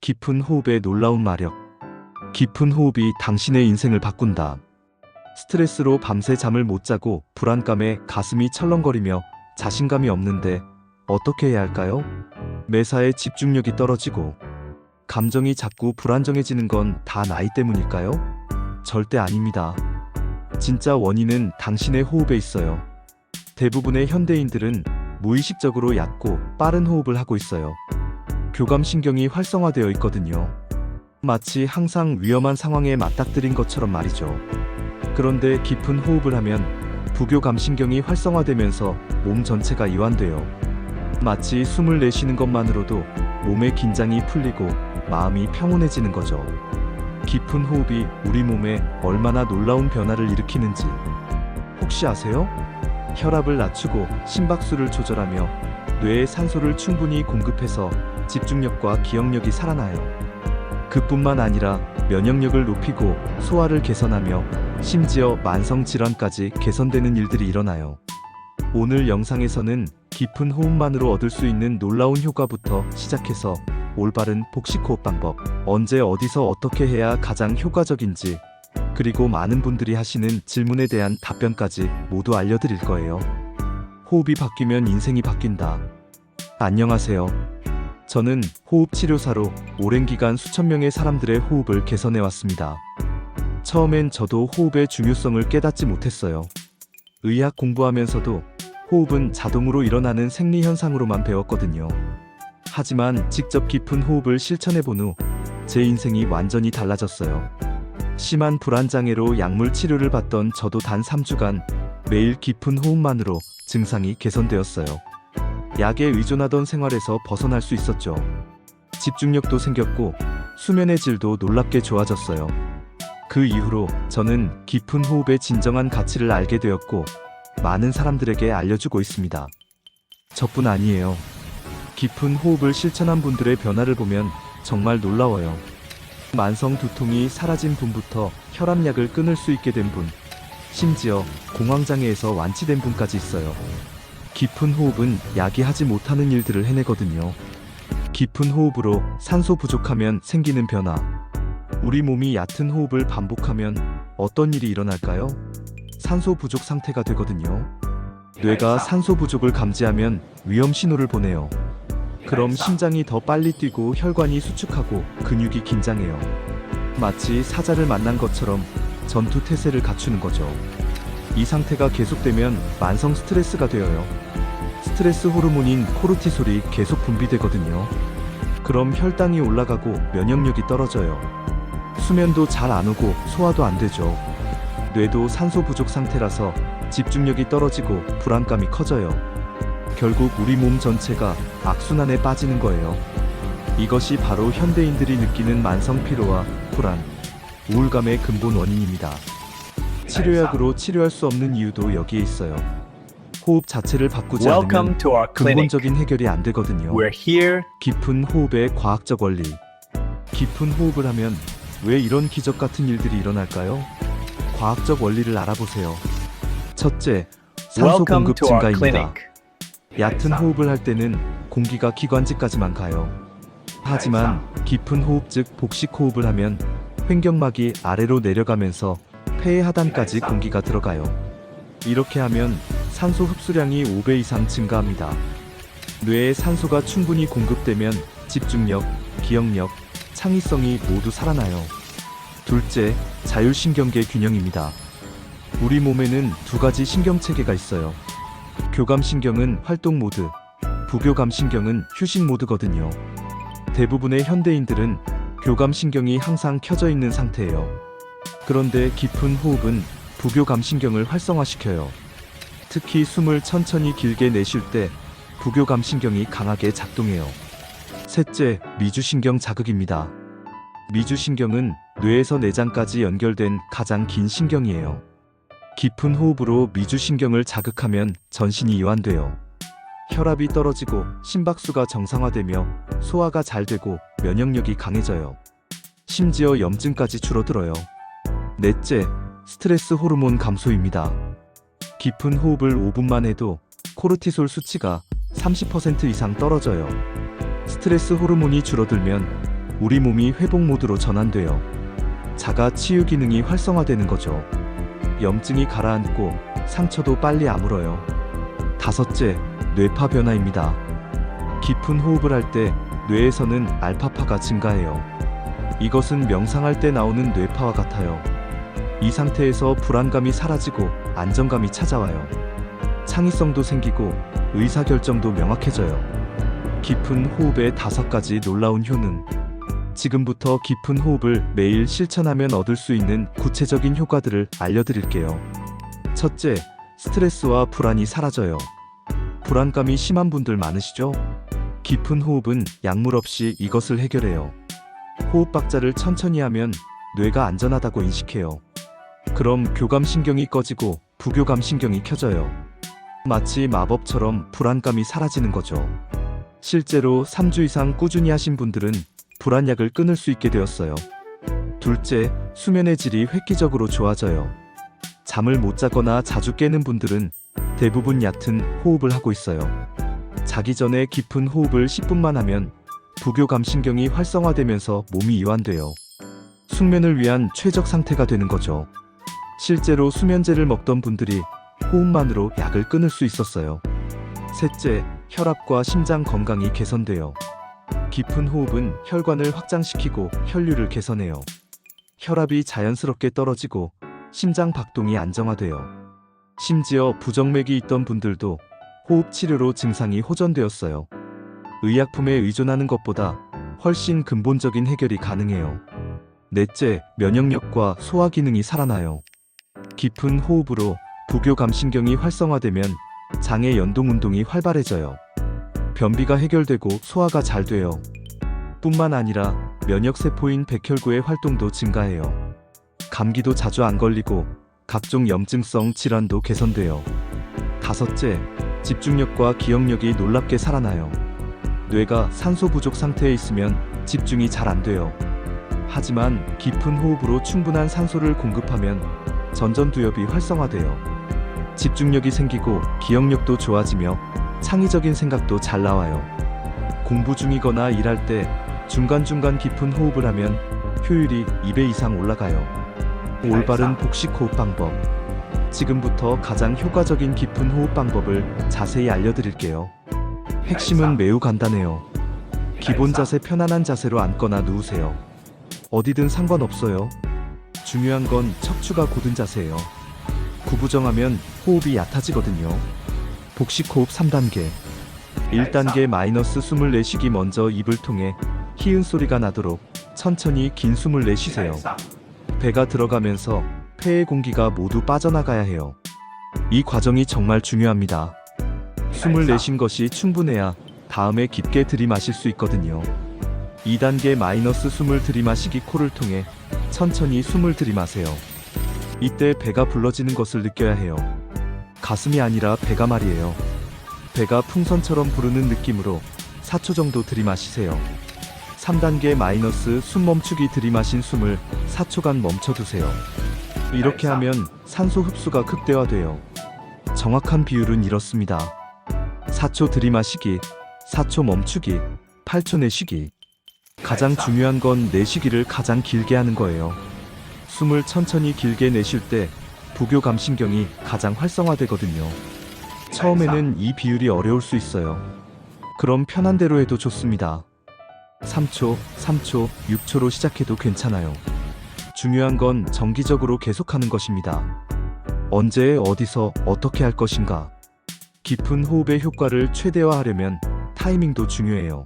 깊은 호흡의 놀라운 마력. 깊은 호흡이 당신의 인생을 바꾼다. 스트레스로 밤새 잠을 못 자고 불안감에 가슴이 철렁거리며 자신감이 없는데 어떻게 해야 할까요? 매사에 집중력이 떨어지고 감정이 자꾸 불안정해지는 건 다 나이 때문일까요? 절대 아닙니다. 진짜 원인은 당신의 호흡에 있어요. 대부분의 현대인들은 무의식적으로 얕고 빠른 호흡을 하고 있어요. 교감신경이 활성화되어 있거든요. 마치 항상 위험한 상황에 맞닥뜨린 것처럼 말이죠. 그런데 깊은 호흡을 하면 부교감신경이 활성화되면서 몸 전체가 이완돼요. 마치 숨을 내쉬는 것만으로도 몸의 긴장이 풀리고 마음이 평온해지는 거죠. 깊은 호흡이 우리 몸에 얼마나 놀라운 변화를 일으키는지 혹시 아세요? 혈압을 낮추고 심박수를 조절하며 뇌에 산소를 충분히 공급해서 집중력과 기억력이 살아나요. 그뿐만 아니라 면역력을 높이고 소화를 개선하며 심지어 만성질환까지 개선되는 일들이 일어나요. 오늘 영상에서는 깊은 호흡만으로 얻을 수 있는 놀라운 효과부터 시작해서 올바른 복식호흡 방법, 언제 어디서 어떻게 해야 가장 효과적인지, 그리고 많은 분들이 하시는 질문에 대한 답변까지 모두 알려드릴 거예요. 호흡이 바뀌면 인생이 바뀐다. 안녕하세요. 저는 호흡치료사로 오랜 기간 수천 명의 사람들의 호흡을 개선해왔습니다. 처음엔 저도 호흡의 중요성을 깨닫지 못했어요. 의학 공부하면서도 호흡은 자동으로 일어나는 생리현상으로만 배웠거든요. 하지만 직접 깊은 호흡을 실천해본 후 제 인생이 완전히 달라졌어요. 심한 불안장애로 약물 치료를 받던 저도 단 3주간 매일 깊은 호흡만으로 증상이 개선되었어요. 약에 의존하던 생활에서 벗어날 수 있었죠. 집중력도 생겼고 수면의 질도 놀랍게 좋아졌어요. 그 이후로 저는 깊은 호흡의 진정한 가치를 알게 되었고 많은 사람들에게 알려주고 있습니다. 저뿐 아니에요. 깊은 호흡을 실천한 분들의 변화를 보면 정말 놀라워요. 만성 두통이 사라진 분부터 혈압약을 끊을 수 있게 된 분, 심지어 공황장애에서 완치된 분까지 있어요. 깊은 호흡은 약이 하지 못하는 일들을 해내거든요. 깊은 호흡으로 산소 부족하면 생기는 변화. 우리 몸이 얕은 호흡을 반복하면 어떤 일이 일어날까요? 산소 부족 상태가 되거든요. 뇌가 산소 부족을 감지하면 위험 신호를 보내요. 그럼 심장이 더 빨리 뛰고 혈관이 수축하고 근육이 긴장해요. 마치 사자를 만난 것처럼 전투 태세를 갖추는 거죠. 이 상태가 계속되면 만성 스트레스가 되어요. 스트레스 호르몬인 코르티솔이 계속 분비되거든요. 그럼 혈당이 올라가고 면역력이 떨어져요. 수면도 잘 안 오고 소화도 안 되죠. 뇌도 산소 부족 상태라서 집중력이 떨어지고 불안감이 커져요. 결국 우리 몸 전체가 악순환에 빠지는 거예요. 이것이 바로 현대인들이 느끼는 만성 피로와 불안, 우울감의 근본 원인입니다. 치료약으로 치료할 수 없는 이유도 여기에 있어요. 호흡 자체를 바꾸지 않으면 근본적인 해결이 안 되거든요. 깊은 호흡의 과학적 원리. 깊은 호흡을 하면 왜 이런 기적 같은 일들이 일어날까요? 과학적 원리를 알아보세요. 첫째, 산소 공급 증가입니다. 얕은 호흡을 할 때는 공기가 기관지까지만 가요. 하지만 깊은 호흡 즉 복식 호흡을 하면 횡격막이 아래로 내려가면서 폐의 하단까지 공기가 들어가요. 이렇게 하면 산소 흡수량이 5배 이상 증가합니다. 뇌에 산소가 충분히 공급되면 집중력, 기억력, 창의성이 모두 살아나요. 둘째, 자율신경계 균형입니다. 우리 몸에는 두 가지 신경체계가 있어요. 교감신경은 활동 모드, 부교감신경은 휴식 모드거든요. 대부분의 현대인들은 교감신경이 항상 켜져 있는 상태예요. 그런데 깊은 호흡은 부교감신경을 활성화시켜요. 특히 숨을 천천히 길게 내쉴 때 부교감신경이 강하게 작동해요. 셋째, 미주신경 자극입니다. 미주신경은 뇌에서 내장까지 연결된 가장 긴 신경이에요. 깊은 호흡으로 미주신경을 자극하면 전신이 이완돼요. 혈압이 떨어지고 심박수가 정상화되며 소화가 잘 되고 면역력이 강해져요. 심지어 염증까지 줄어들어요. 넷째, 스트레스 호르몬 감소입니다. 깊은 호흡을 5분만 해도 코르티솔 수치가 30% 이상 떨어져요. 스트레스 호르몬이 줄어들면 우리 몸이 회복 모드로 전환돼요. 자가 치유 기능이 활성화되는 거죠. 염증이 가라앉고 상처도 빨리 아물어요. 다섯째, 뇌파 변화입니다. 깊은 호흡을 할 때 뇌에서는 알파파가 증가해요. 이것은 명상할 때 나오는 뇌파와 같아요. 이 상태에서 불안감이 사라지고 안정감이 찾아와요. 창의성도 생기고 의사결정도 명확해져요. 깊은 호흡의 5가지 놀라운 효능. 지금부터 깊은 호흡을 매일 실천하면 얻을 수 있는 구체적인 효과들을 알려드릴게요. 첫째, 스트레스와 불안이 사라져요. 불안감이 심한 분들 많으시죠? 깊은 호흡은 약물 없이 이것을 해결해요. 호흡 박자를 천천히 하면 뇌가 안전하다고 인식해요. 그럼 교감신경이 꺼지고 부교감신경이 켜져요. 마치 마법처럼 불안감이 사라지는 거죠. 실제로 3주 이상 꾸준히 하신 분들은 불안약을 끊을 수 있게 되었어요. 둘째, 수면의 질이 획기적으로 좋아져요. 잠을 못 자거나 자주 깨는 분들은 대부분 얕은 호흡을 하고 있어요. 자기 전에 깊은 호흡을 10분만 하면 부교감신경이 활성화되면서 몸이 이완돼요. 숙면을 위한 최적 상태가 되는 거죠. 실제로 수면제를 먹던 분들이 호흡만으로 약을 끊을 수 있었어요. 셋째, 혈압과 심장 건강이 개선돼요. 깊은 호흡은 혈관을 확장시키고 혈류를 개선해요. 혈압이 자연스럽게 떨어지고 심장 박동이 안정화돼요. 심지어 부정맥이 있던 분들도 호흡 치료로 증상이 호전되었어요. 의약품에 의존하는 것보다 훨씬 근본적인 해결이 가능해요. 넷째, 면역력과 소화 기능이 살아나요. 깊은 호흡으로 부교감신경이 활성화되면 장의 연동 운동이 활발해져요. 변비가 해결되고 소화가 잘 돼요. 뿐만 아니라 면역세포인 백혈구의 활동도 증가해요. 감기도 자주 안 걸리고 각종 염증성 질환도 개선돼요. 다섯째, 집중력과 기억력이 놀랍게 살아나요. 뇌가 산소 부족 상태에 있으면 집중이 잘 안 돼요. 하지만 깊은 호흡으로 충분한 산소를 공급하면 전전두엽이 활성화돼요. 집중력이 생기고 기억력도 좋아지며 창의적인 생각도 잘 나와요. 공부 중이거나 일할 때 중간중간 깊은 호흡을 하면 효율이 2배 이상 올라가요. 올바른 복식 호흡 방법. 지금부터 가장 효과적인 깊은 호흡 방법을 자세히 알려드릴게요. 핵심은 매우 간단해요. 기본 자세, 편안한 자세로 앉거나 누우세요. 어디든 상관없어요. 중요한 건 척추가 곧은 자세예요. 구부정하면 호흡이 얕아지거든요. 복식 호흡 3단계. 1단계 마이너스 숨을 내쉬기. 먼저 입을 통해 희은 소리가 나도록 천천히 긴 숨을 내쉬세요. 배가 들어가면서 폐의 공기가 모두 빠져나가야 해요. 이 과정이 정말 중요합니다. 숨을 내쉰 것이 충분해야 다음에 깊게 들이마실 수 있거든요. 2단계 마이너스 숨을 들이마시기. 코를 통해 천천히 숨을 들이마세요. 이때 배가 불러지는 것을 느껴야 해요. 가슴이 아니라 배가 말이에요. 배가 풍선처럼 부르는 느낌으로 4초 정도 들이마시세요. 3단계 마이너스 숨 멈추기. 들이마신 숨을 4초간 멈춰두세요. 이렇게 하면 산소 흡수가 극대화돼요. 정확한 비율은 이렇습니다. 4초 들이마시기, 4초 멈추기, 8초 내쉬기. 가장 중요한 건 내쉬기를 가장 길게 하는 거예요. 숨을 천천히 길게 내쉴 때 부교감신경이 가장 활성화되거든요. 처음에는 이 비율이 어려울 수 있어요. 그럼 편한 대로 해도 좋습니다. 3초, 3초, 6초로 시작해도 괜찮아요. 중요한 건 정기적으로 계속하는 것입니다. 언제, 어디서, 어떻게 할 것인가. 깊은 호흡의 효과를 최대화하려면 타이밍도 중요해요.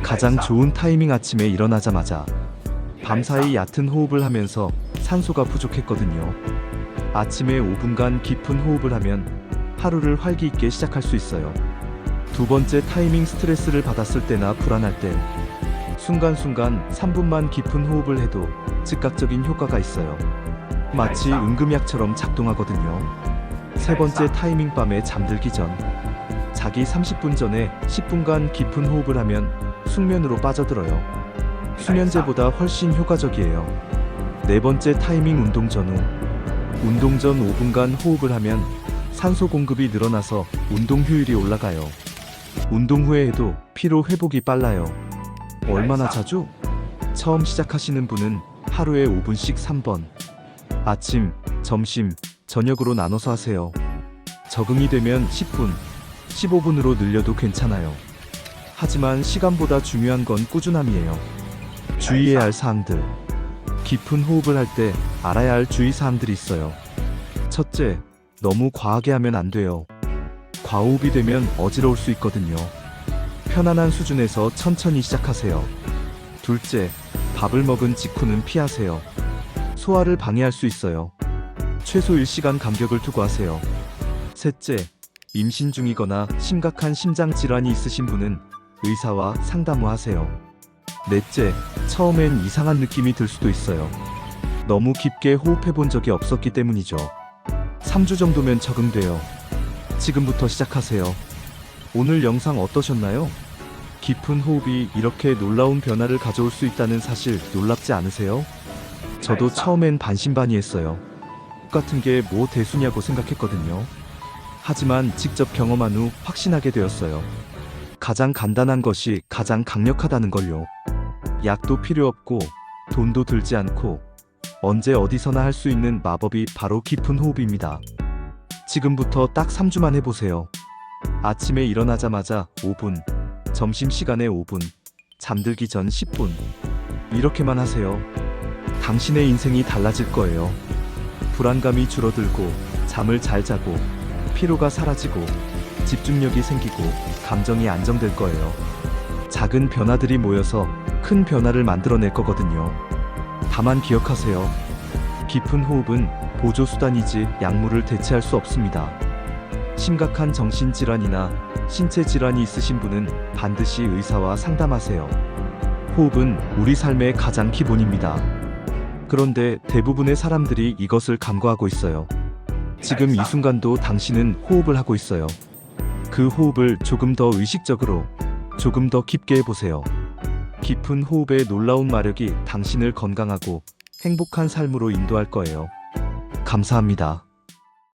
가장 좋은 타이밍 아침에 일어나자마자. 밤사이 얕은 호흡을 하면서 산소가 부족했거든요. 아침에 5분간 깊은 호흡을 하면 하루를 활기 있게 시작할 수 있어요. 두 번째 타이밍. 스트레스를 받았을 때나 불안할 때 순간순간 3분만 깊은 호흡을 해도 즉각적인 효과가 있어요. 마치 응급약처럼 작동하거든요. 세 번째 타이밍. 밤에 잠들기 전. 자기 30분 전에 10분간 깊은 호흡을 하면 숙면으로 빠져들어요. 수면제보다 훨씬 효과적이에요. 네 번째 타이밍. 운동 전후. 운동 전 5분간 호흡을 하면 산소 공급이 늘어나서 운동 효율이 올라가요. 운동 후에 해도 피로 회복이 빨라요. 얼마나 자주? 처음 시작하시는 분은 하루에 5분씩 3번. 아침, 점심, 저녁으로 나눠서 하세요. 적응이 되면 10분, 15분으로 늘려도 괜찮아요. 하지만 시간보다 중요한 건 꾸준함이에요. 주의해야 할 사항들. 깊은 호흡을 할 때 알아야 할 주의 사항들이 있어요. 첫째, 너무 과하게 하면 안 돼요. 과호흡이 되면 어지러울 수 있거든요. 편안한 수준에서 천천히 시작하세요. 둘째, 밥을 먹은 직후는 피하세요. 소화를 방해할 수 있어요. 최소 1시간 간격을 두고 하세요. 셋째, 임신 중이거나 심각한 심장 질환이 있으신 분은 의사와 상담 후 하세요. 넷째, 처음엔 이상한 느낌이 들 수도 있어요. 너무 깊게 호흡해 본 적이 없었기 때문이죠. 3주 정도면 적응돼요. 지금부터 시작하세요. 오늘 영상 어떠셨나요? 깊은 호흡이 이렇게 놀라운 변화를 가져올 수 있다는 사실 놀랍지 않으세요? 저도 처음엔 반신반의했어요. 같은 게 뭐 대수냐고 생각했거든요. 하지만 직접 경험한 후 확신하게 되었어요. 가장 간단한 것이 가장 강력하다는 걸요. 약도 필요 없고 돈도 들지 않고 언제 어디서나 할 수 있는 마법이 바로 깊은 호흡입니다. 지금부터 딱 3주만 해보세요. 아침에 일어나자마자 5분, 점심시간에 5분, 잠들기 전 10분. 이렇게만 하세요. 당신의 인생이 달라질 거예요. 불안감이 줄어들고, 잠을 잘 자고, 피로가 사라지고, 집중력이 생기고, 감정이 안정될 거예요. 작은 변화들이 모여서 큰 변화를 만들어낼 거거든요. 다만 기억하세요. 깊은 호흡은 보조수단이지 약물을 대체할 수 없습니다. 심각한 정신질환이나 신체질환이 있으신 분은 반드시 의사와 상담하세요. 호흡은 우리 삶의 가장 기본입니다. 그런데 대부분의 사람들이 이것을 간과하고 있어요. 지금 이 순간도 당신은 호흡을 하고 있어요. 그 호흡을 조금 더 의식적으로, 조금 더 깊게 해보세요. 깊은 호흡의 놀라운 마력이 당신을 건강하고 행복한 삶으로 인도할 거예요. 감사합니다.